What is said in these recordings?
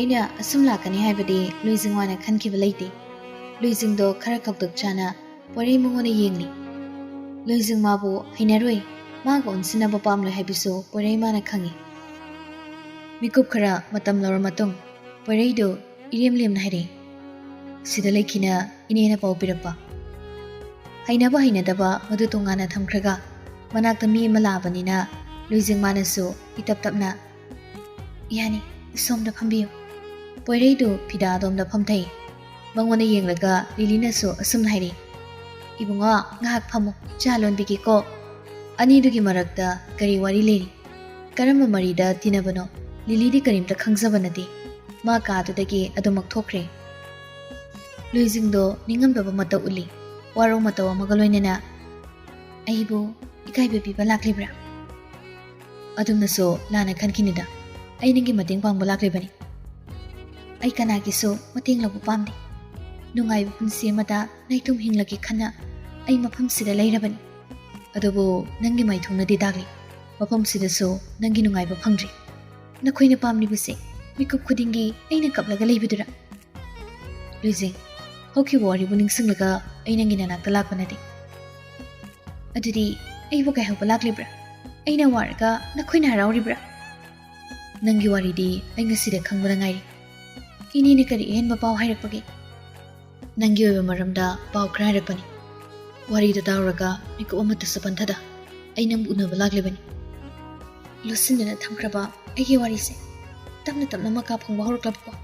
Poirina asum lakani haibadi Luizing wana khankiba leite. Luizing do khara khakdok chana Poirei mungona yengli. Luizing mabu hainaroi maga onsinaba pamle haibisu Poirei mana khangi. Mikup khara matam lawar matung Poirei do irem lemna haire. Sida leikina inena pau pirapa. Hainaba hainadaba madu tongana thamkhraga manakta mi ama labanina Luizing manasu itap tapna yani somda phambiyo. Poirei do pida domda phamthai. Mangona yenglaga Lilina so asum haire. Ibunga ngahak phamu chalon bigi ko ani dugi marakta kari wari leri. Karamba marida tinabano Lili di karimta khangzaba nati. Ma ka dagi adumak thokre. Luizing do ningam daba mata uli. Waro mata wa magaloinena. Aibu ikai bebi balaklibra. Adumna so lana khankinida. Ay ningi mating pang balaklibani. Ay kanagi so mating labu pamdi. Nungay punsi mata naitum hinglagi khana ay mapam sida layrabani. Adobo nangi maithung na didagli. Mapam sida so nangi nungay ba phangdri. Nakoy na pamni buse mikup khudingi ay nakaplaga laybidura. Luizing, hoki wari buning singlaga ay nangi nanakta lakpanadi. Adudi ay bukay hawpalaklibra. Ay na waraga nakoy na harawribra. Nangi wari di ay ngasida khangbada ngairi. Ini ni kari ihen mapaw hayrakpagi. Nangi oiba maramda paw khra hayrakpani. Wari da tawraga mikup amata sa panthada ay nang unaba laklibani. Lusindana thamkraba aygi wari se tapna tapna maka phangba horoklapko.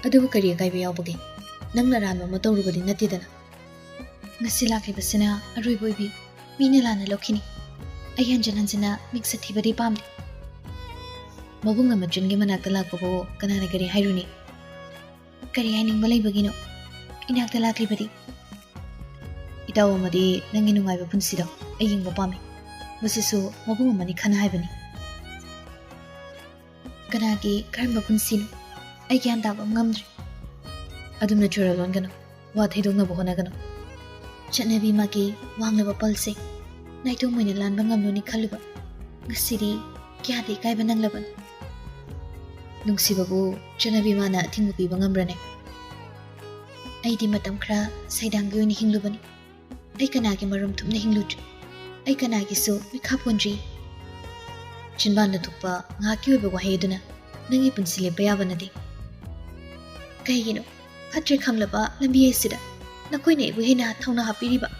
Adubu kari akaiba yawbagi. Nangna ranba matawrubadi natidana. Ngasi laklibasina aroiba oibi mina lana lokhini. Ay hanjan hanjana mik Sathibadi pamdi. Mabunga majungi manakta lakpabo kanana kari hairuni. Kari hainingba laibagino inakta laklibadi. Itaw amadi nangi nungayba punsida ay yengba pami. Masisu mabunga mani khana haibani. Kanagi karamba punsino ay gyan taba ngamdri. Adumna churalon gano wa thaidongna bohona gano. Chatnabi magi wanglaba palse naitung moina lanba ngamloni khaluba. Ngasidi kyade kaiba nanglaban. Nungsibabu Chanabi mana thingu piba ngamrane. Ay di matam khra saidanggi oni hinglubani. Ay kanagi marum thumna hingludri. Ay kanagi so mikhapondri. Chinbanda thukpa ngaki oiba wahayaduna nangi punsile bayabanadi. Kaigino phatre khanglaba lambi esida nakoina ibu hena thawna hapiriba.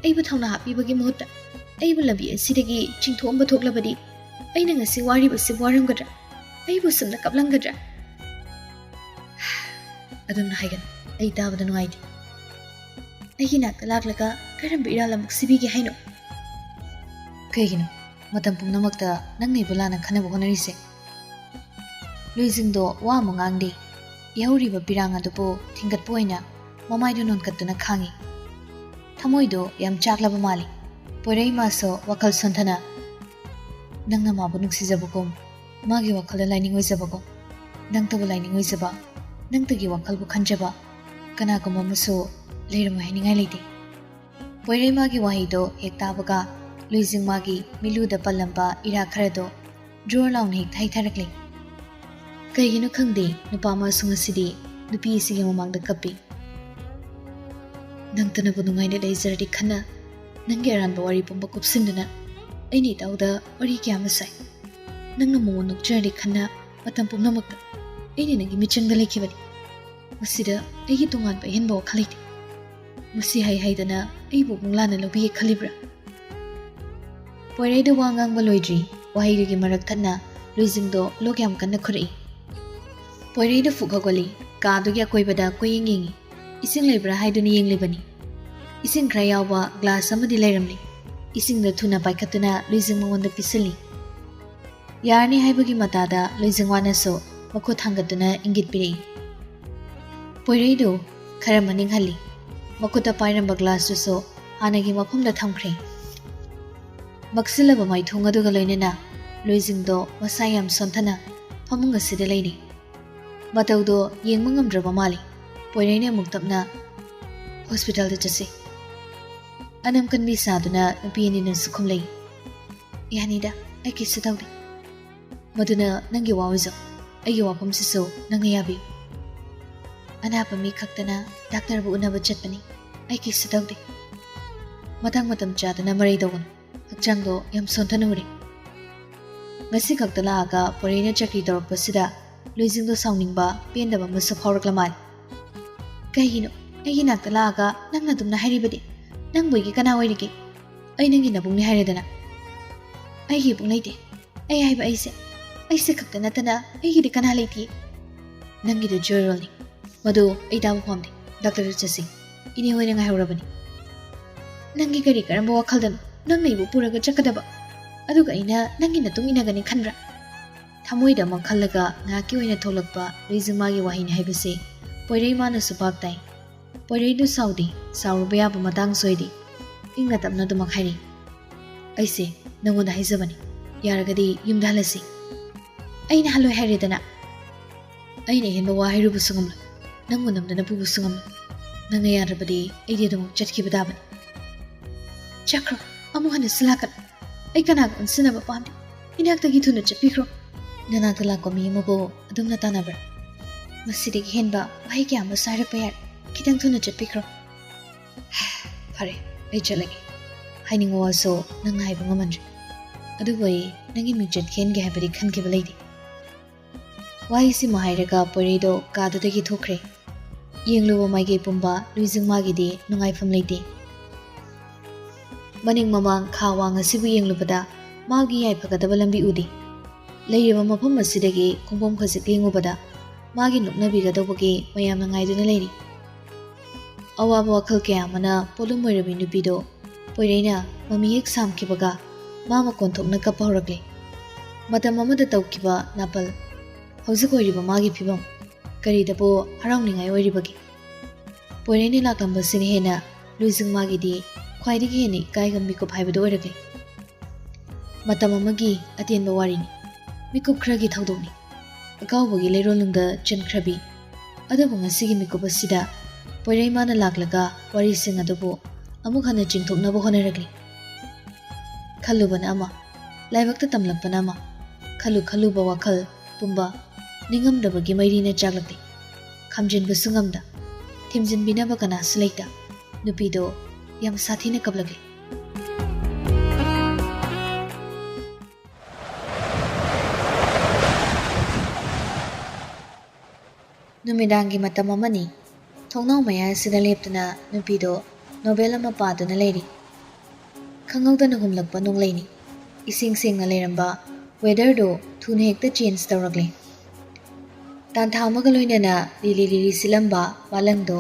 Aibu thawna hapibagi muhutta aibu lambi esidagi chingthomba thoklabadi aina ngasi wariba se waramgadra. Aibu sumna kaplangadra. Adumna haigan ai tabada nungaidi. Aigi nakta laklaga karamba irala muksibigi haino. Kaigino matam pumnamakta nangnai bulana khanaba honarise. Luizing do wa mungangdi. Yauriba birang adupo thingatpo oina mamaido nonkattuna khangi. Thamoido yam chaklaba mali. Poirei maso wakal sonthana. Nangna mabu nuksijabukom. Magi wakal lining oijabago. Nangtabu lining oijaba. Nangtagi wakal bu khanjaba. Kanaguma muso leirama hiningai leite. Poirei magi wahido hektabaga Luizing magi miluda palamba ira kharado draw lawn hek thai tharakle. Kaigino khangde nupa ma sungasidi nupi sigi mamangda kapi. Nangtana bu nungai ne leizardi khana nangi aranba wari pumba kupsindana aini tawda wari kya masai. Nangna mo nukjari khana matam pumnamakta aini nangi michangda lekhibani. Masida aigi tungan ba henba wakhalite. Musi hai haidana aibu munglana lobi khalibra. Poirei da wangang baloidri wahai gi marak thanna Luizing do logyam kanna khuri. Poirei da fukhagoli ka du gya koibada koyingi ising lebra haiduni yenglibani. Ising khra yawba glass amadi leiramli. Ising da thuna paikhatuna Luizing monda pisali. Yarni haibagi matada Luizing wana so makho thangatuna ingit piri. Poirei do khara maning hali. Makuta pairamba glass du so hanagi mafamda thamkhre. Maksilaba maithung aduga loinena Luizing do masayam sonthana phamunga sida leini. Batau do yengma ngamdraba mali. Poirei ne muktapna hospital da chasi. Anam kanbi saduna nupi ani na sukhum lei. Yani da ai kisa tawdi. Maduna nangi wawizo. ꯑꯩꯒꯤ ꯋꯥꯐꯝꯁꯤꯁꯨ ꯅꯪꯅ ꯌꯥꯕꯤꯌꯨ ꯑꯅꯥꯕ ꯃꯤ ꯈꯛꯇꯅ ꯗꯥꯛꯇꯔꯕꯨ ꯎꯅꯕ ꯆꯠꯄꯅꯤ ꯑꯩ ꯀꯩꯁꯨ ꯇꯧꯗꯦ ꯃꯇꯥꯡ ꯃꯇꯝ ꯆꯥꯗꯅ ꯃꯔꯩ ꯇꯧꯒꯅꯨ ꯍꯛꯆꯥꯡꯗꯣ ꯌꯥꯝ ꯁꯣꯟꯊꯅ ꯎꯔꯦ ngasi khakta laaga porena chakri torpasida luisingdo sauningba pendaba masu phaurakla mal kaihino aigi nakta laaga nangna dumna haribadi nang boigi kana oirige ai nangi nabungni hairedana aigi bungaide ai haiba aise khakta natana aigi de kana leiti nangi de joyrolni madu ai dabu pamde doctor chasi ini hoina ngai horabani nangi kari karamba wakhaldan nang naibu puraga chakadaba aduga ina nangi natung inagani khanra thamoida makhallaga ngaki oina tholakpa luizingmagi wahini haibase poirei mana supak tai poirei du saudi sauruba ba matang soidi ingna tapna du makhairi aise nangonda haizabani yaragadi yumda halasi aina haloi hairedana aina henba wa hairu busungam nangonamdana bu busungam nanga yarabadi aidi dum chatkibadabani chakro amu hana silakat ai kana unsina ba pamdi inakta gi thuna chapikro nanakta la komi mabo adumna tanabra masidi henba wai kya ma sare payar kitang thuna chapikro phare ai chalagi haining waso nang hai bunga manri adu wai nangi mijet khen ge habari khan ke balai di wai si mahairaga porido ka da gi thokre yenglo mai ge pumba luizing ma gi di nungai pham leite maning mamang khawang asibu yenglubada magi yai phagadaba lambi udi leiriba mafam asidagi khongbom khajik lingubada magi nuknabi gadobagi mayamna ngaiduna leiri awaba wakhal kya mana polum moirabi nupido poireina mami ek samkibaga mama konthokna kapahoragle matam amada tawkiba napal hojik oiriba magi phibam karidabo harawningai oiribagi poireina laklamba sini hena luizing magi di khwaidigi heni kaiga mikup haibado oirage matam amagi atenba warini mikup khragi thaudokni akawbagi leirolungda chenkhrabi adabu ngasigi mikup asida poirei mana laklaga wari sing adubu amuk hana chingthoknaba honaragli khalubana ama laibakta tamlakpana ama khaluba wakhal pumba ningamdabagi mairina chaglakti khamjinba sungamda thimjinbinaba kana sulaita nupido yam sathina kablage numidangi matam amani thongnau maya sida leptuna nupido novel ama paduna leiri khangawdana humlakpa nunglaini ising singna leiramba weather do thune hekta change tawragle tan thamaga loinana lili silamba walangdo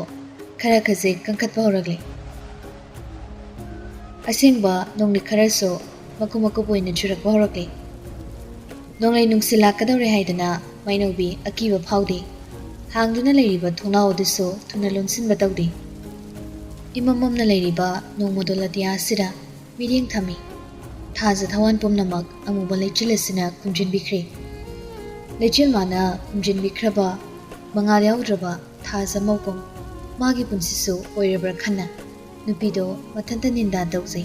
khara khaje kankhatpa horagle asingba nongni kharaso makumaku poina churak bahorake nonglai nungsila kadore haidana mainobi akiba phaude hangduna leiriba thongnau diso thuna lonsin batawde imamamna leiriba nongmodolatia sira mireng thami thaja thawan pomnamak amuba leichilasina kumjin bikre leichil mana kumjin bikraba mangal yaudraba thaja maukom magi punsisu oirabra khanna nupido mathanta ninda dawzai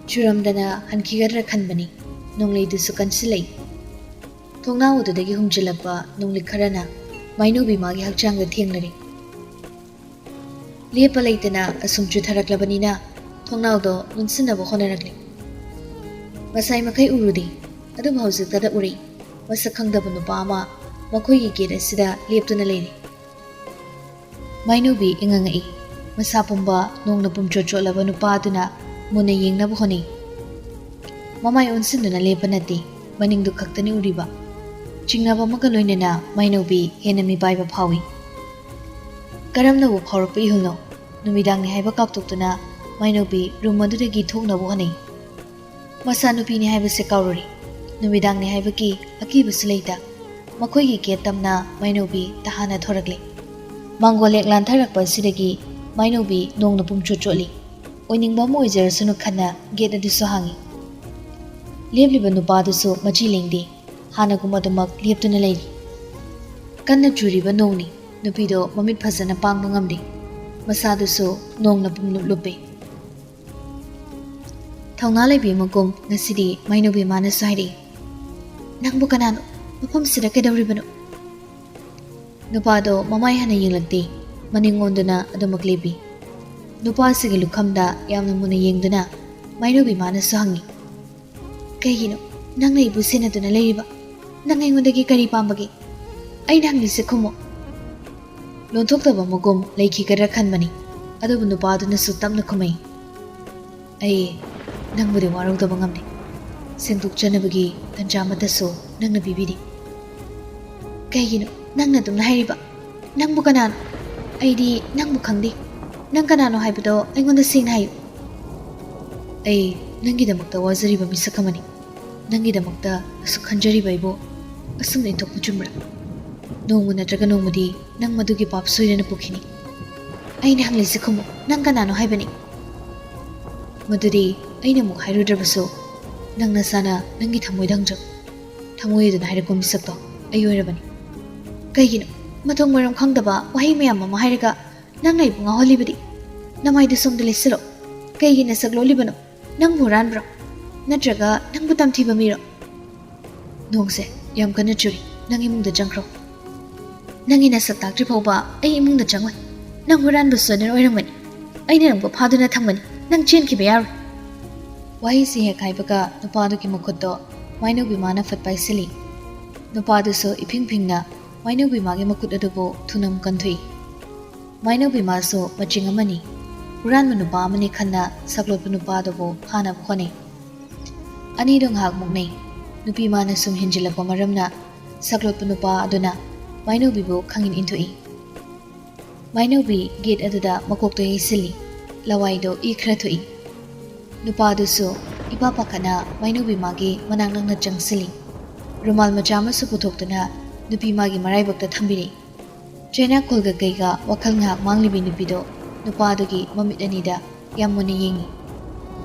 churamdana hankigarra khanbani nonglei dusu kansilai thongna odudagi humjilakpa nongli kharana mainobi magi hakchangda thenglari lepa leitana asum chutharaklabanina thongnawdo nunsinaba honaragli masai makai urudi adu bhaujiktada uri masa khangdaba nupa ama makhoigi gate asida leptuna leiri mainobi ingangai masa pumba nongna pumcho cholaba nupa aduna muna yengnaba honi mamai onsinduna lepa nati maningdu khaktani uriba chingnaba maga loinana mainobi henami baiba phawi karamnabu phawrpa ihulno numidangni haiba kaptoktuna mainobi room adudagi thoknabu honi masa nupini haiba se kaurori numidangni haiba ki akiba sileita makhoigi ke tamna mainobi tahana thoragle mangolek lantharakpa sidagi mainobi nongna pumcho choli oiningba moijer sunu khana gate adu hangi lebliba nupa dusu machi lengdi hana gumadumak leptuna leiri kanna juriba nongni nupido mamit phajana pangba ngamdi masadusu nongna pumlup lupe thongna leibi makum ngasidi mainobi mana sairi nangbu kanano ꯃꯐꯝꯁꯤꯗ ꯀꯩꯗꯧꯔꯤꯕꯅꯣ? ꯅꯨꯄꯥꯗꯣ ꯃꯃꯥꯏ ꯍꯥꯟꯅ ꯌꯦꯡꯂꯛꯇꯦ, ꯃꯅꯤꯡꯉꯣꯟꯗꯨꯅ ꯑꯗꯨꯃꯛ ꯂꯦꯞꯄꯤ꯫ ꯅꯨꯄꯥꯁꯤꯒꯤ ꯂꯨꯈꯝꯗ ꯌꯥꯝꯅ ꯃꯨꯟꯅ ꯌꯦꯡꯗꯨꯅ ꯃꯥꯏꯅꯧꯕꯤ ꯃꯥꯅꯁꯨ ꯍꯪꯉꯤ, ꯀꯩꯒꯤꯅꯣ ꯅꯪꯅ ꯑꯩꯕꯨ ꯁꯦꯟꯅꯗꯨꯅ ꯂꯩꯔꯤꯕ? ꯅꯪ ꯑꯩꯉꯣꯟꯗꯒꯤ ꯀꯔꯤ ꯄꯥꯝꯕꯒꯦ? ꯑꯩꯅ ꯍꯪꯂꯤꯁꯦ ꯈꯨꯝꯃꯣ꯫ ꯂꯣꯟꯊꯣꯛꯇꯕ ꯃꯒꯨꯝ ꯂꯩꯈꯤꯒꯗ꯭ꯔꯥ ꯈꯟꯕꯅꯤ, ꯑꯗꯨꯕꯨ ꯅꯨꯄꯥꯗꯨꯅꯁꯨ ꯇꯞꯅ ꯈꯨꯝꯃꯩ, ꯑꯩ ꯅꯪꯕꯨꯗꯤ ꯋꯥꯔꯧꯗꯕ ꯉꯝꯗꯦ꯫ ꯁꯦꯡꯗꯣꯛꯆꯅꯕꯒꯤ ꯇꯟꯖꯥ ꯑꯃꯠꯇꯁꯨ ꯅꯪꯅ ꯄꯤꯕꯤꯗꯦ꯫ ꯀꯩꯒꯤꯅꯣ ꯅꯪꯅ ꯑꯗꯨꯝꯅ ꯍꯥꯏꯔꯤꯕ? ꯅꯪꯕꯨ ꯀꯅꯥꯅꯣ? ꯑꯩꯗꯤ ꯅꯪꯕꯨ ꯈꯪꯗꯦ꯫ ꯅꯪ ꯀꯅꯥꯅꯣ ꯍꯥꯏꯕꯗꯣ ꯑꯩꯉꯣꯟꯗ ꯁꯦꯡꯅ ꯍꯥꯏꯌꯨ꯫ ꯑꯩ ꯅꯪꯒꯤꯗꯃꯛꯇ ꯋꯥꯖꯔꯤꯕ ꯃꯤꯁꯛ ꯑꯃꯅꯤ꯫ ꯅꯪꯒꯤꯗꯃꯛꯇ ꯑꯁꯨꯛ ꯈꯟꯖꯔꯤꯕ ꯑꯩꯕꯨ ꯑꯁꯨꯝꯅ ꯏꯟꯊꯣꯛꯄ ꯆꯨꯝꯕ꯭ꯔꯥ? ꯅꯣꯡꯃ ꯅꯠꯇ꯭ꯔꯒ ꯅꯣꯡꯃꯗꯤ ꯅꯪ ꯃꯗꯨꯒꯤ ꯄꯥꯞ ꯁꯣꯏꯗꯅ ꯄꯨꯈꯤꯅꯤ꯫ ꯑꯩꯅ ꯍꯪꯂꯤꯁꯦ ꯈꯨꯝꯃꯨ, ꯅꯪ ꯀꯅꯥꯅꯣ ꯍꯥꯏꯕꯅꯤ? ꯃꯗꯨꯗꯤ ꯑꯩꯅ ꯑꯃꯨꯛ ꯍꯥꯏꯔꯨꯗ꯭ꯔꯕꯁꯨ ꯅꯪ ꯅꯁꯥꯅ ꯅꯪꯒꯤ ꯊꯃꯣꯏꯗ ꯍꯪꯖꯧ꯫ ꯊꯃꯣꯏ ꯑꯗꯨꯅ ꯍꯥꯏꯔꯛꯄ ꯃꯤꯁꯛꯇꯣ ꯑꯩ ꯑꯣꯏꯔꯕꯅꯤ꯫ ꯀꯩꯒꯤꯅꯣ ꯃꯊꯣꯡ ꯃꯔꯝ ꯈꯪꯗꯕ ꯋꯥꯍꯩ ꯃꯌꯥꯝ ꯑꯃ ꯍꯥꯏꯔꯒ ꯅꯪꯅ ꯑꯩꯕꯨ ꯉꯥꯎꯍꯜꯂꯤꯕꯗꯤ? ꯅꯃꯥꯏꯗꯨ ꯁꯣꯝꯗ ꯂꯩꯁꯤꯜꯂꯣ꯫ ꯀꯩꯒꯤ ꯅꯁꯛ ꯂꯣꯜꯂꯤꯕꯅꯣ? ꯅꯪꯕꯨ ꯍꯨꯔꯥꯟꯕ꯭ꯔꯣ? ꯅꯠꯇ꯭ꯔꯒ ꯅꯪꯕꯨ ꯇꯝꯊꯤꯕ ꯃꯤꯔꯣ? ꯅꯣꯡꯁꯦ ꯌꯥꯝ ꯀꯟꯅ ꯆꯨꯔꯤ, ꯅꯪ ꯏꯃꯨꯡꯗ ꯆꯪꯈ꯭ꯔꯣ꯫ ꯅꯪꯒꯤ ꯅꯁꯛ ꯇꯥꯛꯇ꯭ꯔꯤ ꯐꯥꯎꯕ ꯑꯩ ꯏꯃꯨꯡꯗ ꯆꯪꯉꯣꯏ꯫ ꯅꯪ ꯍꯨꯔꯥꯟꯕ ꯁꯣꯏꯗꯅ ꯑꯣꯏꯔꯝꯒꯅꯤ꯫ ꯑꯩꯅ ꯅꯪꯕꯨ ꯐꯥꯗꯨꯅ ꯊꯝꯒꯅꯤ꯫ ꯅꯪ ꯆꯦꯟꯈꯤꯕ ꯌꯥꯔꯣꯏ꯫ ꯋꯥꯍꯩꯁꯤ ꯍꯦꯛ ꯍꯥꯏꯕꯒ ꯅꯨꯄꯥꯗꯨꯒꯤ ꯃꯈꯨꯠꯇꯣ ꯃꯥꯏꯅꯧꯕꯤ ꯃꯥꯅ ꯐꯠ ꯄꯥꯏꯁꯤꯜꯂꯤ꯫ ꯅꯨꯄꯥꯗꯨꯁꯨ ꯏꯐꯤꯡ ꯐꯤꯡꯅ ꯃꯥꯏꯅꯧꯕꯤ ꯃꯥꯒꯤ ꯃꯈꯨꯠ ꯑꯗꯨꯕꯨ ꯊꯨꯅ ꯀꯟꯊꯣꯛꯏ꯫ ꯃꯥꯏꯅꯧꯕꯤ ꯃꯥꯁꯨ ꯃꯆꯤꯡ ꯑꯃꯅꯤ, ꯍꯨꯔꯥꯟꯕ ꯅꯨꯄꯥ ꯑꯃꯅꯤ ꯈꯟꯅ ꯁꯛꯂꯣꯠꯄ ꯅꯨꯄꯥꯗꯨꯕꯨ ꯐꯥꯅꯕ ꯍꯣꯠꯅꯩ꯫ ꯑꯅꯤꯗꯣ ꯉꯥꯏꯍꯥꯛ ꯃꯨꯛꯅꯩ꯫ ꯅꯨꯄꯤ ꯃꯥꯅ ꯁꯨꯝ ꯍꯦꯟꯖꯤꯜꯂꯛꯄ ꯃꯔꯝꯅ ꯁꯛꯂꯣꯠꯄ ꯅꯨꯄꯥ ꯑꯗꯨꯅ ꯃꯥꯏꯅꯧꯕꯤꯕꯨ ꯈꯪꯏꯟ ꯏꯟꯊꯣꯛꯏ꯫ ꯃꯥꯏꯅꯧꯕꯤ ꯒꯦꯠ ꯑꯗꯨꯗ ꯃꯀꯣꯛꯇꯣ ꯌꯩꯁꯤꯜꯂꯤ, ꯂꯋꯥꯏꯗꯣ ꯏ ꯈꯔ ꯊꯣꯛꯏ꯫ ꯅꯨꯄꯥꯗꯨꯁꯨ ꯏꯄꯥ ꯄꯥꯈꯠꯅ ꯃꯥꯏꯅꯧꯕꯤ ꯃꯥꯒꯤ ꯃꯅꯥꯛ ꯅꯛꯅ ꯆꯪꯁꯤꯜꯂꯤ꯫ ꯔꯨꯃꯥꯜ ꯃꯆꯥ ꯑꯃꯁꯨ ꯄꯨꯊꯣꯛꯇꯨꯅ ꯅꯨꯄꯤ ꯃꯥꯒꯤ ꯃꯔꯥꯏꯕꯛꯇ ꯊꯝꯕꯤꯔꯛꯏ꯫ ꯆꯩꯅꯥꯀꯣꯜꯒ ꯀꯩꯒ ꯋꯥꯈꯜ ꯉꯥꯏꯍꯥꯛ ꯃꯥꯡꯂꯤꯕꯤ ꯅꯨꯄꯤꯗꯣ ꯅꯨꯄꯥꯗꯨꯒꯤ ꯃꯃꯤꯠ ꯑꯅꯤꯗ ꯌꯥꯝ ꯃꯨꯟꯅ ꯌꯦꯡꯉꯤ꯫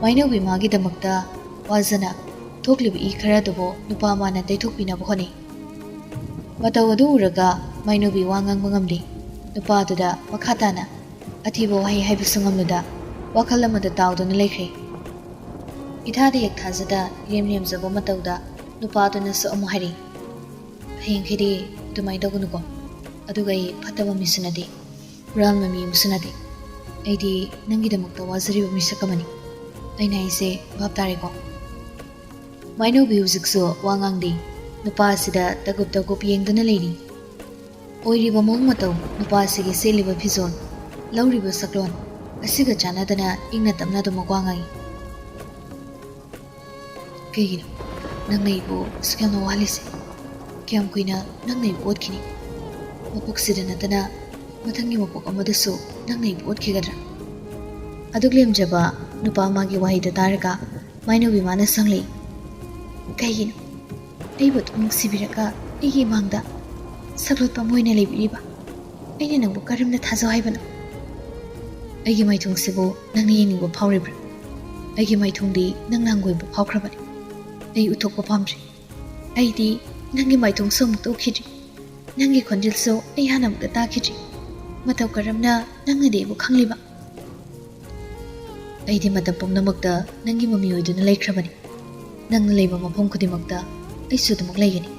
ꯃꯥꯏꯅꯧꯕꯤ ꯃꯥꯒꯤꯗꯃꯛꯇ ꯋꯥꯖꯅ ꯊꯣꯛꯂꯤꯕ ꯏ ꯈꯔ ꯑꯗꯨꯕꯨ ꯅꯨꯄꯥ ꯃꯥꯅ ꯇꯩꯊꯣꯛꯄꯤꯅꯕ ꯍꯣꯠꯅꯩ꯫ ꯃꯇꯧ ꯑꯗꯨ ꯎꯔꯒ ꯃꯥꯏꯅꯧꯕꯤ ꯋꯥ ꯉꯥꯡꯕ ꯉꯝꯗꯦ꯫ ꯅꯨꯄꯥꯗꯨꯗ ꯃꯈꯥ ꯇꯥꯅ ꯑꯊꯤꯕ ꯋꯥꯍꯩ ꯍꯥꯏꯕꯁꯨ ꯉꯝꯂꯨꯗ ꯋꯥꯈꯜ ꯑꯃꯗ ꯇꯥꯎꯗꯨꯅ ꯂꯩꯈ꯭ꯔꯦ꯫ ꯏꯊꯥꯗ ꯌꯦꯛꯊꯥꯖꯗ ꯏꯔꯦꯝ ꯂꯦꯝꯖꯕ ꯃꯇꯧꯗ ꯅꯨꯄꯥꯗꯨꯅꯁꯨ ꯑꯃꯨꯛ ꯍꯥꯏꯔꯤ, ꯍꯌꯦꯡꯈꯩꯗꯤ ꯑꯗꯨꯃꯥꯏꯅ ꯇꯧꯒꯅꯨꯀꯣ꯫ ꯑꯗꯨꯒ ꯑꯩ ꯐꯠꯇꯕ ꯃꯤꯁꯨ ꯅꯠꯇꯦ, ꯍꯨꯔꯥꯟꯕ ꯃꯤ ꯑꯃꯁꯨ ꯅꯠꯇꯦ꯫ ꯑꯩꯗꯤ ꯅꯪꯒꯤꯗꯃꯛꯇ ꯋꯥꯖꯔꯤꯕ ꯃꯤꯁꯛ ꯑꯃꯅꯤ꯫ ꯑꯩꯅ ꯍꯥꯏꯁꯦ ꯚꯥꯞ ꯇꯥꯔꯦꯀꯣ? ꯃꯥꯏꯅꯧꯕꯤ ꯍꯧꯖꯤꯛꯁꯨ ꯋꯥ ꯉꯥꯡꯗꯦ꯫ ꯅꯨꯄꯥ ꯑꯁꯤꯗ ꯇꯒꯨꯞ ꯇꯒꯨꯞ ꯌꯦꯡꯗꯨꯅ ꯂꯩꯔꯤ꯫ ꯑꯣꯏꯔꯤꯕ ꯃꯑꯣꯡ ꯃꯇꯧ, ꯅꯨꯄꯥꯁꯤꯒꯤ ꯁꯦꯠꯂꯤꯕ ꯐꯤꯖꯣꯜ, ꯂꯧꯔꯤꯕ ꯁꯛꯂꯣꯟ ꯑꯁꯤꯒ ꯆꯥꯟꯅꯗꯅ ꯏꯪꯅ ꯇꯞꯅ ꯑꯗꯨꯃꯛ ꯋꯥ ꯉꯥꯡꯏ꯫ ꯀꯩꯒꯤꯅꯣ ꯅꯪꯅ ꯑꯩꯕꯨ ꯑꯁꯨꯛ ꯌꯥꯝꯅ ꯋꯥꯍꯜꯂꯤꯁꯦ? ꯀꯌꯥꯝ ꯀꯨꯏꯅ ꯅꯪꯅ ꯑꯩꯕꯨ ꯑꯣꯠꯈꯤꯅꯤ? ꯃꯄꯣꯛꯁꯤꯗ ꯅꯠꯇꯅ ꯃꯊꯪꯒꯤ ꯃꯄꯣꯛ ꯑꯃꯗꯁꯨ ꯅꯪꯅ ꯑꯩꯕꯨ ꯑꯣꯠꯈꯤꯒꯗ꯭ꯔꯥ? ꯑꯗꯨꯛ ꯂꯦꯝꯖꯕ ꯅꯨꯄꯥ ꯃꯥꯒꯤ ꯋꯥꯍꯩꯗ ꯇꯥꯔꯒ ꯃꯥꯏꯅꯧꯕꯤ ꯃꯥꯅ ꯁꯪꯂꯩ꯫ ꯀꯩꯒꯤꯅꯣ ꯑꯩꯕꯨ ꯑꯗꯨꯝ ꯅꯨꯡꯁꯤꯕꯤꯔꯒ ꯑꯩꯒꯤ ꯏꯃꯥꯡꯗ ꯁꯛꯂꯣꯠꯄ ꯑꯃ ꯑꯣꯏꯅ ꯂꯩꯕꯤꯔꯤꯕ ꯑꯩꯅ ꯅꯪꯕꯨ ꯀꯔꯝꯅ ꯊꯥꯖꯧ ꯍꯥꯏꯕꯅꯣ? ꯑꯩꯒꯤ ꯃꯥꯏꯊꯣꯡꯁꯤꯕꯨ ꯅꯪꯅ ꯌꯦꯡꯅꯤꯡꯕ ꯐꯥꯎꯔꯤꯕ꯭ꯔꯥ? ꯑꯩꯒꯤ ꯃꯥꯏꯊꯣꯡꯗꯤ ꯅꯪꯅ ꯍꯪꯒꯣꯏꯕ ꯐꯥꯎꯈ꯭ꯔꯕꯅꯤ꯫ ꯑꯩ ꯎꯠꯊꯣꯛꯄ ꯄꯥꯝꯗ꯭ꯔꯤ꯫ ꯑꯩꯗꯤ ꯅꯪꯒꯤ ꯃꯥꯏꯊꯣꯡꯁꯨ ꯑꯃꯨꯛꯇ ꯎꯈꯤꯗ꯭ꯔꯤ, ꯅꯪꯒꯤ ꯈꯣꯟꯖꯦꯜꯁꯨ ꯑꯩ ꯍꯥꯟꯅ ꯑꯃꯨꯛꯇ ꯇꯥꯈꯤꯗ꯭ꯔꯤ꯫ ꯃꯇꯧ ꯀꯔꯝꯅ ꯅꯪꯅꯗꯤ ꯑꯩꯕꯨ ꯈꯪꯂꯤꯕ? ꯑꯩꯗꯤ ꯃꯇꯝ ꯄꯨꯝꯅꯃꯛꯇ ꯅꯪꯒꯤ ꯃꯃꯤ ꯑꯣꯏꯗꯨꯅ ꯂꯩꯈ꯭ꯔꯕꯅꯤ꯫ ꯅꯪꯅ ꯂꯩꯕ ꯃꯐꯝ ꯈꯨꯗꯤꯡꯃꯛꯇ ꯑꯩꯁꯨ ꯑꯗꯨꯃꯛ ꯂꯩꯒꯅꯤ꯫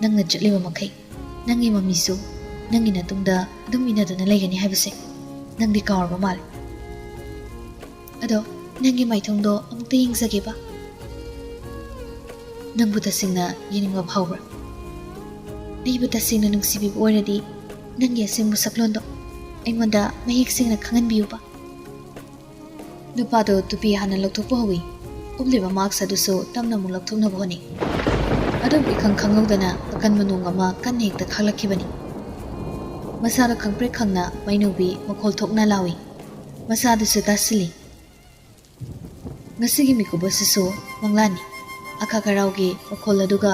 ꯅꯪꯅ ꯆꯠꯂꯤꯕ ꯃꯈꯩ ꯅꯪꯒꯤ ꯃꯃꯤꯁꯨ ꯅꯪꯒꯤ ꯅꯇꯨꯡꯗ ꯑꯗꯨꯝ ꯏꯟꯅꯗꯨꯅ ꯂꯩꯒꯅꯤ ꯍꯥꯏꯕꯁꯦ ꯅꯪꯗꯤ ꯀꯥꯎꯔꯕ ꯃꯥꯜꯂꯦ꯫ ꯑꯗꯣ ꯅꯪꯒꯤ ꯃꯥꯏꯊꯣꯡꯗꯣ ꯑꯃꯨꯛꯇ ꯌꯦꯡꯖꯒꯦꯕ? ꯅꯪꯕꯨ ꯇꯁꯦꯡꯅ ꯌꯦꯡꯅꯤꯡꯕ ꯐꯥꯎꯕ꯭ꯔꯥ? ꯑꯩꯕꯨ ꯇꯁꯦꯡꯅ ꯅꯨꯡꯁꯤꯕꯤꯕ ꯑꯣꯏꯔꯗꯤ ꯅꯪꯒꯤ ꯑꯁꯦꯡꯕ ꯁꯛꯂꯣꯟꯗꯣ ꯑꯩꯉꯣꯟꯗ ꯃꯌꯦꯛ ꯁꯦꯡꯅ ꯈꯪꯍꯟꯕꯤꯌꯨꯕ꯫ ꯅꯨꯄꯥꯗꯣ ꯇꯨꯄꯤ ꯍꯥꯟꯅ ꯂꯧꯊꯣꯛꯄ ꯍꯧꯏ꯫ ꯎꯞꯂꯤꯕ ꯃꯥꯛꯁ ꯑꯗꯨꯁꯨ ꯇꯞꯅ ꯑꯃꯨꯛ ꯂꯧꯊꯣꯛꯅꯕ ꯍꯣꯠꯅꯩ꯫ ꯑꯗꯨꯕꯨ ꯏꯈꯪ ꯈꯪꯍꯧꯗꯅ ꯑꯀꯟꯕ ꯅꯣꯡ ꯑꯃ ꯀꯟꯅ ꯍꯦꯛꯇ ꯈꯥꯛꯂꯛꯈꯤꯕꯅꯤ꯫ ꯃꯁꯥꯗꯣ ꯈꯪꯄ꯭ꯔꯦꯛ ꯈꯪꯅ ꯃꯥꯏꯅꯧꯕꯤ ꯃꯈꯣꯜ ꯊꯣꯛꯅ ꯂꯥꯎꯏ꯫ ꯃꯁꯥꯗꯨꯁꯨ ꯇꯥꯁꯤꯜꯂꯤ꯫ ꯉꯁꯤꯒꯤ ꯃꯤꯀꯨꯞ ꯑꯁꯤꯁꯨ ꯃꯪꯂꯥꯟꯅꯤ꯫ ꯑꯈꯥꯛ-ꯑꯔꯥꯎꯒꯤ ꯃꯈꯣꯜ ꯑꯗꯨꯒ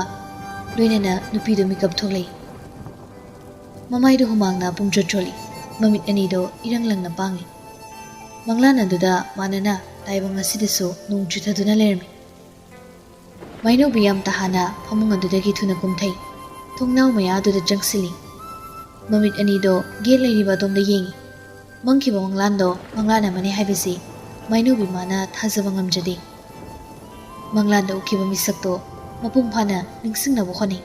ꯂꯣꯏꯅꯅ ꯅꯨꯄꯤꯗꯨ ꯃꯤꯀꯞ ꯊꯣꯛꯂꯛꯏ꯫ ꯃꯃꯥꯏꯗꯨ ꯍꯨꯃꯥꯡꯅ ꯄꯨꯡꯆꯣꯠ ꯆꯣꯠꯂꯤ꯫ ꯃꯃꯤꯠ ꯑꯅꯤꯗꯣ ꯏꯔꯪ ꯂꯪꯅ ꯄꯥꯡꯏ꯫ ꯃꯪꯂꯥꯟ ꯑꯗꯨꯗ ꯃꯥꯟꯅꯅ ꯇꯥꯏꯕꯪ ꯑꯁꯤꯗꯁꯨ ꯅꯣꯡ ꯆꯨꯊꯗꯨꯅ ꯂꯩꯔꯝꯃꯤ꯫ ꯃꯥꯏꯅꯧꯕꯤ ꯌꯥꯝ ꯇꯥꯍꯥꯅ ꯐꯃꯨꯡ ꯑꯗꯨꯗꯒꯤ ꯊꯨꯅ ꯀꯨꯝꯊꯩ꯫ ꯊꯣꯡꯅꯥꯎ ꯃꯌꯥ ꯑꯗꯨꯗ ꯆꯪꯁꯤꯜꯂꯤ꯫ ꯃꯃꯤꯠ ꯑꯅꯤꯗꯣ ꯒꯦꯠ ꯂꯩꯔꯤꯕ ꯑꯗꯣꯝꯗ ꯌꯦꯡꯉꯤ꯫ ꯃꯪꯈꯤꯕ ꯃꯪꯂꯥꯟꯗꯣ ꯃꯪꯂꯥꯟ ꯑꯃꯅꯤ ꯍꯥꯏꯕꯁꯤ ꯃꯥꯏꯅꯧꯕꯤ ꯃꯥꯅ ꯊꯥꯖꯕ ꯉꯝꯖꯗꯦ꯫ ꯃꯪꯂꯥꯟꯗ ꯎꯈꯤꯕ ꯃꯤꯁꯛꯇꯣ ꯃꯄꯨꯡ ꯐꯥꯅ ꯅꯤꯡꯁꯤꯡꯅꯕ ꯍꯣꯠꯅꯩ꯫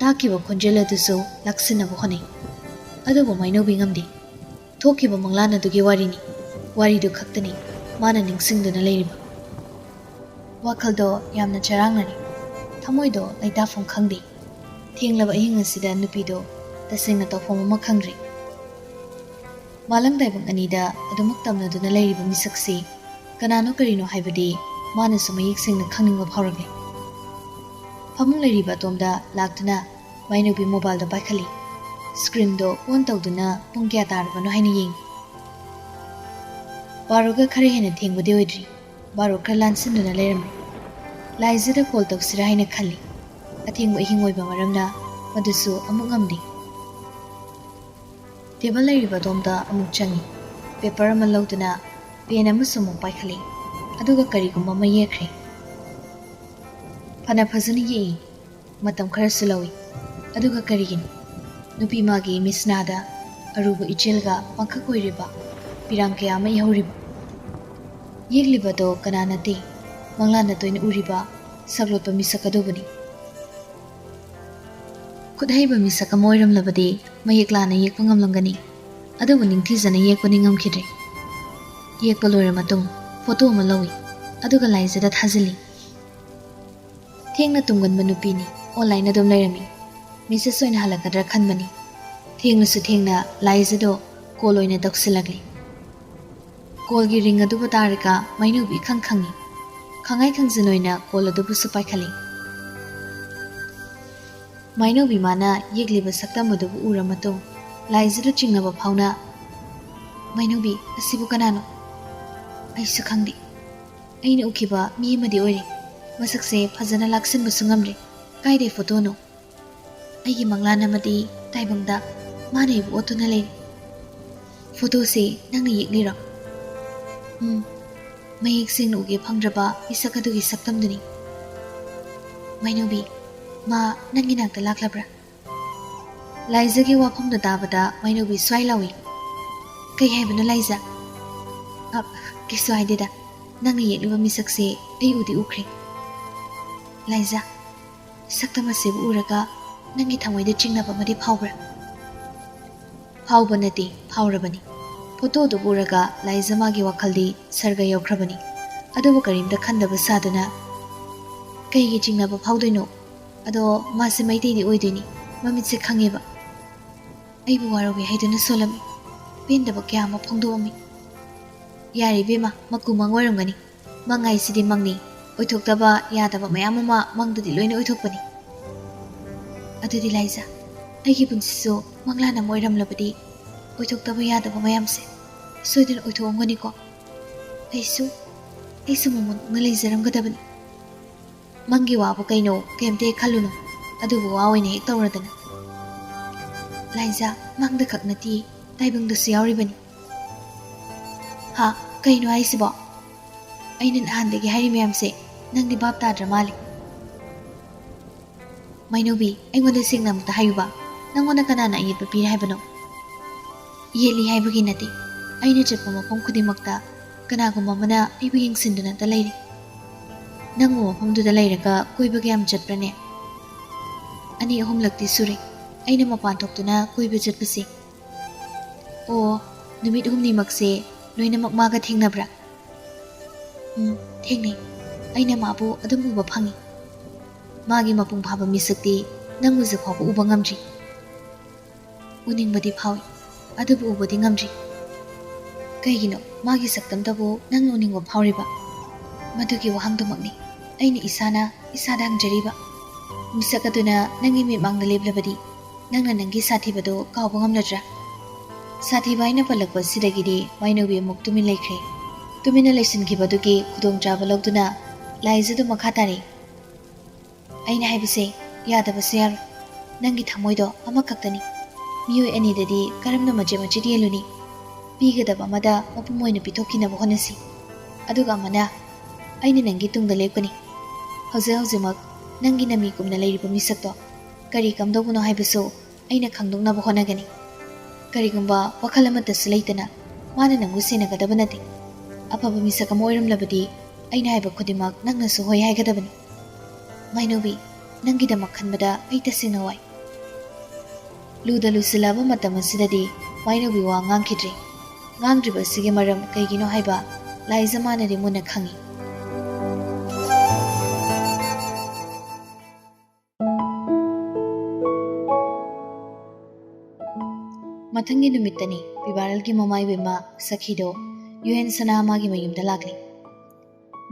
ꯇꯥꯈꯤꯕ ꯈꯣꯟꯖꯦꯜ ꯑꯗꯨꯁꯨ ꯂꯥꯛꯁꯤꯟꯅꯕ ꯍꯣꯠꯅꯩ ꯑꯗꯨꯕꯨ ꯃꯥꯏꯅꯧꯕꯤ ꯉꯝꯗꯦ ꯊꯣꯛꯈꯤꯕ ꯃꯪꯂꯥꯟ ꯑꯗꯨꯒꯤ ꯋꯥꯔꯤꯅꯤ ꯋꯥꯔꯤꯗꯨ ꯈꯛꯇꯅꯤ ꯃꯥꯅ ꯅꯤꯡꯁꯤꯡꯗꯨꯅ ꯂꯩꯔꯤꯕ ꯋꯥꯈꯜꯗꯣ ꯌꯥꯝꯅ ꯆꯔꯥꯡꯅꯔꯤ ꯊꯃꯣꯏꯗꯣ ꯂꯩꯇꯥꯐꯝ ꯈꯪꯗꯦ ꯊꯦꯡꯂꯕ ꯑꯍꯤꯡ ꯑꯁꯤꯗ ꯅꯨꯄꯤꯗꯣ ꯇꯁꯦꯡꯅ ꯇꯧꯐꯝ ꯑꯃ ꯈꯪꯗ꯭ꯔꯤ ꯃꯥꯂꯪ ꯇꯥꯏꯕꯪ ꯑꯅꯤꯗ ꯑꯗꯨꯃꯛ ꯇꯝꯅꯗꯨꯅ ꯂꯩꯔꯤꯕ ꯃꯤꯁꯛꯁꯤ ꯀꯅꯥꯅꯣ ꯀꯔꯤꯅꯣ ꯍꯥꯏꯕꯗꯤ ꯃꯥꯅꯁꯨ ꯃꯌꯦꯛ ꯁꯦꯡꯅ ꯈꯪꯅꯤꯡꯕ ꯐꯥꯎꯔꯛꯂꯤ ꯐꯃꯨꯡ ꯂꯩꯔꯤꯕ ꯑꯇꯣꯝꯗ ꯂꯥꯛꯇꯨꯅ ꯃꯥꯏꯅꯧꯕꯤ ꯃꯣꯕꯥꯏꯜꯗꯣ ꯄꯥꯏꯈꯠꯂꯤ ꯁ꯭ꯀ꯭ꯔꯤꯟꯗꯣ ꯑꯣꯟ ꯇꯧꯗꯨꯅ ꯄꯨꯡ ꯀꯌꯥ ꯇꯥꯔꯕꯅꯣ ꯍꯥꯏꯅ ꯌꯦꯡꯉꯤ ꯕꯥꯔꯣꯒ ꯈꯔ ꯍꯦꯟꯅ ꯊꯦꯡꯕꯗꯤ ꯑꯣꯏꯗ꯭ꯔꯤ ꯕꯥꯔꯣ ꯈꯔ ꯂꯥꯟꯁꯤꯟꯗꯨꯅ ꯂꯩꯔꯝꯃꯤ ꯂꯥꯏꯖꯗ ꯀꯣꯜ ꯇꯧꯁꯤꯔꯥ ꯍꯥꯏꯅ ꯈꯜꯂꯤ ꯑꯊꯦꯡꯕ ꯑꯍꯤꯡ ꯑꯣꯏꯕ ꯃꯔꯝꯅ ꯃꯗꯨꯁꯨ ꯑꯃꯨꯛ ꯉꯝꯗꯦ ꯇꯦꯕꯜ ꯂꯩꯔꯤꯕ ꯑꯗꯣꯝꯗ ꯑꯃꯨꯛ ꯆꯪꯉꯤ ꯄꯦꯄꯔ ꯑꯃ ꯂꯧꯗꯨꯅ ꯄꯦꯟ ꯑꯃꯁꯨ ꯑꯃꯨꯛ ꯄꯥꯏꯈꯠꯂꯤ ꯑꯗꯨꯒ ꯀꯔꯤꯒꯨꯝꯕ ꯑꯃ ꯌꯦꯛꯈ꯭ꯔꯦ ꯐꯅ ꯐꯖꯅ ꯌꯦꯛꯏ ꯃꯇꯝ ꯈꯔꯁꯨ ꯂꯧꯏ ꯑꯗꯨꯒ ꯀꯔꯤꯒꯤꯅꯤ ꯅꯨꯄꯤ ꯃꯥꯒꯤ ꯃꯤꯠꯁꯅꯥꯗ ꯑꯔꯨꯕ ꯏꯆꯦꯜꯒ ꯄꯥꯡꯈꯛ ꯑꯣꯏꯔꯤꯕ ꯄꯤꯔꯥꯡ ꯀꯌꯥ ꯑꯃ ꯏꯍꯧꯔꯤꯕ ꯌꯦꯛꯂꯤꯕꯗꯣ ꯀꯅꯥ ꯅꯠꯇꯦ ꯃꯪꯂꯥꯟꯗ ꯇꯣꯏꯅ ꯎꯔꯤꯕ ꯁꯛꯂꯣꯠꯄ ꯃꯤꯁꯛ ꯑꯗꯨꯕꯨꯅꯤ ꯈꯨꯠꯍꯩꯕ ꯃꯤꯁꯛ ꯑꯃ ꯑꯣꯏꯔꯝꯂꯕꯗꯤ ꯃꯌꯦꯛ ꯂꯥꯅ ꯌꯦꯛꯄ ꯉꯝꯂꯝꯒꯅꯤ ꯑꯗꯨꯕꯨ ꯅꯤꯡꯊꯤꯖꯅ ꯌꯦꯛꯄꯗꯤ ꯉꯝꯈꯤꯗ꯭ꯔꯦ ꯌꯦꯛꯄ ꯂꯣꯏꯔ ꯃꯇꯨꯡ ꯐꯣꯇꯣ ꯑꯃ ꯂꯧꯏ ꯑꯗꯨꯒ ꯂꯥꯏꯖꯗ ꯊꯥꯖꯤꯜꯂꯤ ꯊꯦꯡꯅ ꯇꯨꯝꯒꯟꯕ ꯅꯨꯄꯤꯅꯤ ꯑꯣꯟꯂꯥꯏꯟ ꯑꯗꯨꯝ ꯂꯩꯔꯝꯃꯤ ꯃꯦꯁꯦꯖ ꯑꯣꯏꯅ ꯍꯜꯂꯛꯀꯗ꯭ꯔꯥ ꯈꯟꯕꯅꯤ ꯊꯦꯡꯅꯁꯨ ꯊꯦꯡꯅ ꯂꯥꯏꯖꯗꯣ ꯀꯣꯜ ꯑꯣꯏꯅ ꯇꯧꯁꯤꯜꯂꯛꯂꯤ ꯀꯣꯜꯒꯤ ꯔꯤꯡ ꯑꯗꯨꯕꯨ ꯇꯥꯔꯒ ꯃꯥꯏꯅꯧꯕꯤ ꯏꯈꯪ ꯈꯪꯉꯤ ꯈꯪꯉꯥꯏ ꯈꯪꯖꯤꯟ ꯑꯣꯏꯅ ꯀꯣꯜ ꯑꯗꯨꯕꯨꯁꯨ ꯄꯥꯏꯈꯠꯂꯤ ꯃꯥꯏꯅꯧꯕꯤ ꯃꯥꯅ ꯌꯦꯛꯂꯤꯕ ꯁꯛꯇꯝ ꯑꯗꯨꯕꯨ ꯎꯔ ꯃꯇꯨꯡ ꯂꯥꯏꯖꯗ ꯆꯤꯡꯅꯕ ꯐꯥꯎꯅ ꯃꯥꯏꯅꯧꯕꯤ ꯑꯁꯤꯕꯨ ꯀꯅꯥꯅꯣ ꯑꯩꯁꯨ ꯈꯪꯗꯦ ꯑꯩꯅ ꯎꯈꯤꯕ ꯃꯤ ꯑꯃꯗꯤ ꯑꯣꯏꯔꯦ ꯃꯁꯛꯁꯦ ꯐꯖꯅ ꯂꯥꯛꯁꯤꯟꯕꯁꯨ ꯉꯝꯗ꯭ꯔꯦ ꯀꯥꯏꯗꯩ ꯐꯣꯇꯣꯅꯣ ꯑꯩꯒꯤ ꯃꯪꯂꯥꯟ ꯑꯃꯗꯤ ꯇꯥꯏꯕꯪꯗ ꯃꯥꯅ ꯑꯩꯕꯨ ꯑꯣꯠꯇꯨꯅ ꯂꯩꯔꯤ ꯐꯣꯇꯣꯁꯦ ꯅꯪꯅ ꯌꯦꯛꯂꯤꯔꯣ ꯃꯌꯦꯛ ꯁꯦꯡꯅ ꯎꯒꯦ ꯐꯪꯗ꯭ꯔꯕ ꯃꯤꯁꯛ ꯑꯗꯨꯒꯤ ꯁꯛꯇꯝꯗꯨꯅꯤ ꯃꯥꯏꯅꯧꯕꯤ ꯃꯥ ꯅꯪꯒꯤ ꯅꯥꯛꯇ ꯂꯥꯛꯂꯕ꯭ꯔꯥ ꯂꯥꯏꯖꯒꯤ ꯋꯥꯐꯝꯗ ꯇꯥꯕꯗ ꯃꯥꯏꯅꯧꯕꯤ ꯁ꯭ꯋꯥꯏ ꯂꯥꯎꯏ ꯀꯩ ꯍꯥꯏꯕꯅꯣ ꯂꯥꯏꯖ ꯀꯩꯁꯨ ꯍꯥꯏꯗꯦꯗ ꯅꯪꯅ ꯌꯦꯛꯂꯤꯕ ꯃꯤꯁꯛꯁꯦ ꯑꯩ ꯎꯗꯤ ꯎꯈ꯭ꯔꯦ ꯂꯥꯏꯖ ꯁꯛꯇꯝ ꯑꯁꯤꯕꯨ ꯎꯔꯒ ꯅꯪꯒꯤ ꯊꯃꯣꯏꯗ ꯆꯤꯡꯅꯕ ꯑꯃꯗꯤ ꯐꯥꯎꯕ꯭ꯔꯥ ꯐꯥꯎꯕ ꯅꯠꯇꯦ ꯐꯥꯎꯔꯕꯅꯤ ꯐꯣꯇꯣꯗꯨ ꯎꯔꯒ ꯂꯥꯏꯖ ꯃꯥꯒꯤ ꯋꯥꯈꯜꯗꯤ ꯁꯔꯒ ꯌꯧꯈ꯭ꯔꯕꯅꯤ ꯑꯗꯨꯕꯨ ꯀꯔꯤꯝꯇ ꯈꯟꯗꯕ ꯁꯥꯗꯨꯅ ꯀꯩꯒꯤ ꯆꯤꯡꯅꯕ ꯐꯥꯎꯗꯣꯏꯅꯣ ꯑꯗꯣ ꯃꯥꯁꯦ ꯃꯩꯇꯩꯗꯤ ꯑꯣꯏꯗꯣꯏꯅꯤ ꯃꯃꯤꯠꯁꯦ ꯈꯪꯉꯦꯕ ꯑꯩꯕꯨ ꯋꯥꯔꯧꯒꯦ ꯍꯥꯏꯗꯨꯅ ꯁꯣꯜꯂꯝꯃꯤ ꯄꯦꯟꯗꯕ ꯀꯌꯥ ꯑꯃ ꯐꯣꯡꯗꯣꯛꯑꯝꯃꯤ ꯌꯥꯔꯦ ꯏꯕꯦꯝꯃ ꯃꯀꯨ ꯃꯪ ꯑꯣꯏꯔꯝꯒꯅꯤ ꯃꯪ ꯍꯥꯏꯁꯤꯗꯤ ꯃꯪꯅꯤ ꯑꯣꯏꯊꯣꯛꯇꯕ ꯌꯥꯗꯕ ꯃꯌꯥꯝ ꯑꯃ ꯃꯪꯗꯗꯤ ꯂꯣꯏꯅ ꯑꯣꯏꯊꯣꯛꯄꯅꯤ ꯑꯗꯨꯗꯤ ꯂꯥꯏꯖ ꯑꯩꯒꯤ ꯄꯨꯟꯁꯤꯁꯨ ꯃꯪꯂꯥꯟ ꯑꯃ ꯑꯣꯏꯔꯝꯂꯕꯗꯤ ꯑꯣꯏꯊꯣꯛꯇꯕ ꯌꯥꯗꯕ ꯃꯌꯥꯝꯁꯦ ꯁꯣꯏꯗꯅ ꯑꯣꯏꯊꯣꯛꯑꯝꯒꯅꯤꯀꯣ ꯑꯩꯁꯨ ꯃꯃꯣꯟꯅ ꯂꯩꯖꯔꯝꯒꯗꯕꯅꯤ ꯃꯪꯒꯤ ꯋꯥꯕꯨ ꯀꯩꯅꯣ ꯀꯩꯝꯇ ꯍꯦꯛ ꯈꯜꯂꯨꯅꯨ ꯑꯗꯨꯕꯨ ꯋꯥ ꯑꯣꯏꯅ ꯍꯦꯛ ꯇꯧꯔꯗꯅ ꯂꯥꯏꯖ ꯃꯪꯗ ꯈꯛ ꯅꯠꯇꯦ ꯇꯥꯏꯕꯪꯗꯁꯨ ꯌꯥꯎꯔꯤꯕꯅꯤ ꯀꯩꯅꯣ ꯍꯥꯏꯁꯤꯕꯣ ꯑꯩꯅ ꯅꯍꯥꯟꯗꯒꯤ ꯍꯥꯏꯔꯤ ꯃꯌꯥꯝꯁꯦ ꯅꯪꯗꯤ ꯚꯥꯞ ꯇꯥꯗ꯭ꯔ ꯃꯥꯜꯂꯤ ꯃꯥꯏꯅꯧꯕꯤ ꯑꯩꯉꯣꯟꯗ ꯁꯦꯡꯅ ꯑꯃꯨꯛꯇ ꯍꯥꯏꯌꯨꯕ ꯅꯪꯉꯣꯟꯗ ꯀꯅꯥꯅ ꯑꯌꯦꯠꯄ ꯄꯤꯔꯦ ꯍꯥꯏꯕꯅꯣ ꯌꯦꯠꯂꯤ ꯍꯥꯏꯕꯒꯤ ꯅꯠꯇꯦ ꯑꯩꯅ ꯆꯠꯄ ꯃꯐꯝ ꯈꯨꯗꯤꯡꯃꯛꯇ ꯀꯅꯥꯒꯨꯝꯕ ꯑꯃꯅ ꯑꯩꯕꯨ ꯌꯦꯡꯁꯤꯟꯗꯨꯅꯇ ꯂꯩꯔꯤ ꯅꯪꯕꯨ ꯃꯐꯝꯗꯨꯗ ꯂꯩꯔꯒ ꯀꯣꯏꯕ ꯀꯌꯥꯝ ꯆꯠꯄ꯭ꯔꯅꯦ 2-3ꯂꯛꯇꯤ ꯁꯨꯔꯦ ꯑꯩꯅ ꯃꯄꯥꯟ ꯊꯣꯛꯇꯨꯅ ꯀꯣꯏꯕ ꯆꯠꯄꯁꯦ ꯑꯣ ꯅꯨꯃꯤꯠ 6ꯅꯤꯃꯛꯁꯦ ꯂꯣꯏꯅꯃꯛ ꯃꯥꯒ ꯊꯦꯡꯅꯕ꯭ꯔꯥ ꯊꯦꯡꯅꯩ ꯑꯩꯅ ꯃꯥꯕꯨ ꯑꯗꯨꯝ ꯎꯕ ꯐꯪꯏ ꯃꯥꯒꯤ ꯃꯄꯨꯡ ꯐꯥꯕ ꯃꯤꯁꯛꯇꯤ ꯅꯪ ꯍꯧꯖꯤꯛ ꯐꯥꯎꯕ ꯎꯕ ꯉꯝꯗ꯭ꯔꯤ ꯎꯅꯤꯡꯕꯗꯤ ꯐꯥꯎꯏ ꯑꯗꯨꯕꯨ ꯎꯕꯗꯤ ꯉꯝꯗ꯭ꯔꯤ ꯀꯩꯒꯤꯅꯣ ꯃꯥꯒꯤ ꯁꯛꯇꯝꯇꯕꯨ ꯅꯪꯅ ꯎꯅꯤꯡꯕ ꯐꯥꯎꯔꯤꯕ ꯃꯗꯨꯒꯤ ꯋꯥꯍꯪꯗꯨꯃꯛꯅꯤ ꯑꯩꯅ ꯏꯁꯥꯗ ꯍꯪꯖꯔꯤꯕ ꯃꯤꯁꯛ ꯑꯗꯨꯅ ꯅꯪꯒꯤ ꯃꯤꯠꯃꯥꯡꯗ ꯂꯦꯞꯂꯕꯗꯤ ꯅꯪꯅ ꯅꯪꯒꯤ ꯁꯥꯊꯤꯕꯗꯣ ꯀꯥꯎꯕ ꯉꯝꯂꯗ꯭ꯔꯥ ꯁꯥꯊꯤꯕ ꯍꯥꯏꯅ ꯄꯜꯂꯛꯄꯁꯤꯗꯒꯤꯗꯤ ꯃꯥꯏꯅꯧꯕꯤ ꯑꯃꯨꯛ ꯇꯨꯃꯤꯟ ꯂꯩꯈ꯭ꯔꯦ ꯇꯨꯃꯤꯟꯅ ꯂꯩꯁꯤꯟꯈꯤꯕꯗꯨꯒꯤ ꯈꯨꯗꯣꯡꯆꯥꯕ ꯂꯧꯗꯨꯅ ꯂꯥꯏꯖꯗꯨ ꯃꯈꯥ ꯇꯥꯔꯦ ꯑꯩꯅ ꯍꯥꯏꯕꯁꯦ ꯌꯥꯗꯕꯁꯨ ꯌꯥꯔꯣꯏ ꯅꯪꯒꯤ ꯊꯃꯣꯏꯗꯣ ꯑꯃꯈꯛꯇꯅꯤ ꯃꯤꯑꯣꯏ ꯑꯅꯤꯗꯗꯤ ꯀꯔꯝꯅ ꯃꯆꯦꯠ ꯌꯦꯜꯂꯨꯅꯤ ꯄꯤꯒꯗꯕ ꯑꯃꯗ ꯃꯄꯨꯝ ꯑꯣꯏꯅ ꯄꯤꯊꯣꯛꯈꯤꯅꯕ ꯍꯣꯠꯅꯁꯤ ꯑꯗꯨꯒ ꯑꯃꯅ ꯑꯩꯅ ꯅꯪꯒꯤ ꯇꯨꯡꯗ ꯂꯦꯞꯀꯅꯤ ꯍꯧꯖꯤꯛꯃꯛ ꯅꯪꯒꯤ ꯅꯃꯤꯀꯨꯝꯅ ꯂꯩꯔꯤꯕ ꯃꯤꯁꯛꯇꯣ ꯀꯔꯤ ꯀꯝꯗꯧꯕꯅꯣ ꯍꯥꯏꯕꯁꯨ ꯑꯩꯅ ꯈꯪꯗꯣꯛꯅꯕ ꯍꯣꯠꯅꯒꯅꯤ ꯀꯔꯤꯒꯨꯝꯕ ꯋꯥꯈꯜ ꯑꯃꯠꯇꯁꯨ ꯂꯩꯇꯅ ꯃꯥꯅ ꯅꯪꯕꯨ ꯁꯦꯟꯅꯒꯗꯕ ꯅꯠꯇꯦ ꯑꯐꯕ ꯃꯤꯁꯛ ꯑꯃ ꯑꯣꯏꯔꯝꯂꯕꯗꯤ ꯑꯩꯅ ꯍꯥꯏꯕ ꯈꯨꯗꯤꯡꯃꯛ ꯅꯪꯅꯁꯨ ꯍꯣꯏ ꯍꯥꯏꯒꯗꯕꯅꯤ ꯃꯥꯏꯅꯧꯕꯤ ꯅꯪꯒꯤꯗꯃꯛ ꯈꯟꯕꯗ ꯑꯩ ꯇꯁꯦꯡꯅ ꯋꯥꯏ Luda lusilaba matam asidadi Mainobi wa ngangkidri. Ngangdriba sige maram kaygino haiba lai zamanari muna khangi. Mathangi numittani Pibaralgi mamai bema Sakhido UN Sanamagi mayumda lagli.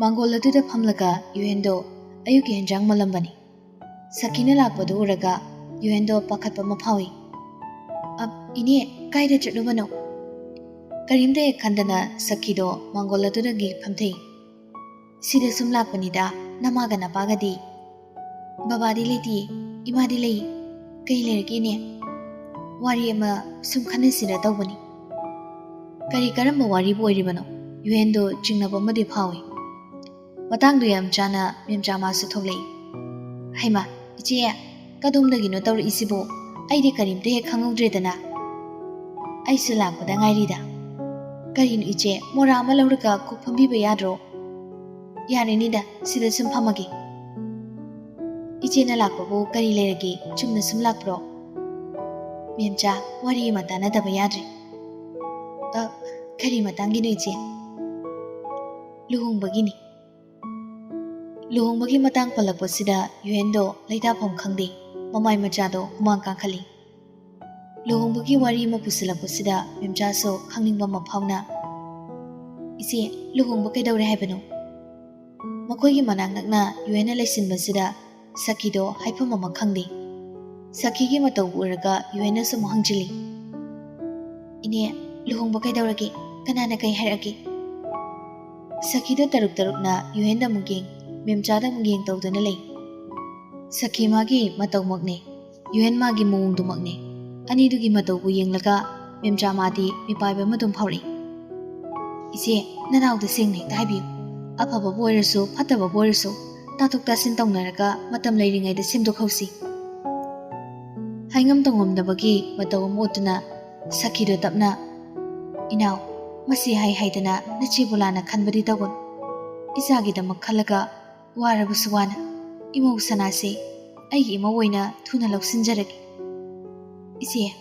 Mangol aduda phamlaga UN-do ayuki henjang malambani. Sakhina lakpadu uraga UN-do pakhatpa maphawi. Ini kaida chatlubano. Karimda khandana Sakhido Mangol adudagi phamthei. Sida sum lakpanida namaga napagadi. Babadi leti imadi lei kai lergi ne. Wari ama sum khanasira tawbani. Kari karamba wari boiribano UN-do jingnaba madi phawi. Matangdu yam chana memjama su thoklei. Haima iche kadumdagino tawri isibo aidi karimte he khangudredana. Aisu lakpada ngairida. Karinu iche mora ama lawrika kuphambiba yadro. Yarenida sida sum phamagi. Iche na lakpabu kari leragi chumna sum lakpro. Memja wari matana daba yadri. Kari matangino iche. Luhungbagini. Luhungbagi matang palakpasida UN-do laida phom khangde mamai machado humang kangkhali. Luhungbagi wari ma pusilakpasida memja so khangningba maphauna. Isi luhungba kaidawre haibano. Makoigi manang nakna UN laisinbasida Sakhido haifam ama khangde. Sakhigi matau uraga UN so mohangjili. Ine luhungba kaidawrage kanana kai hairage. Sakhido taruk-tarukna UN da mugeng memjada mugeng tawdana lei. Sakhi magi matau makne UN magi mawungdu makne. Anidugi matau bu yenglaga memja madi mipaiba madum phawri. Ise nanawda sengne taibiu. Afaba boirasu phataba boirasu tatuk tasin tawnaraga matam leiringaida semdok hausi. Haingam tongomdabagi matau amotuna Sakhido tapna inaw masi haidana nachibulana khanbadi tawgon. Isagidamak khalaga warabusu wana imau sanase aigi imawoina thuna lawsinjaragi. Ise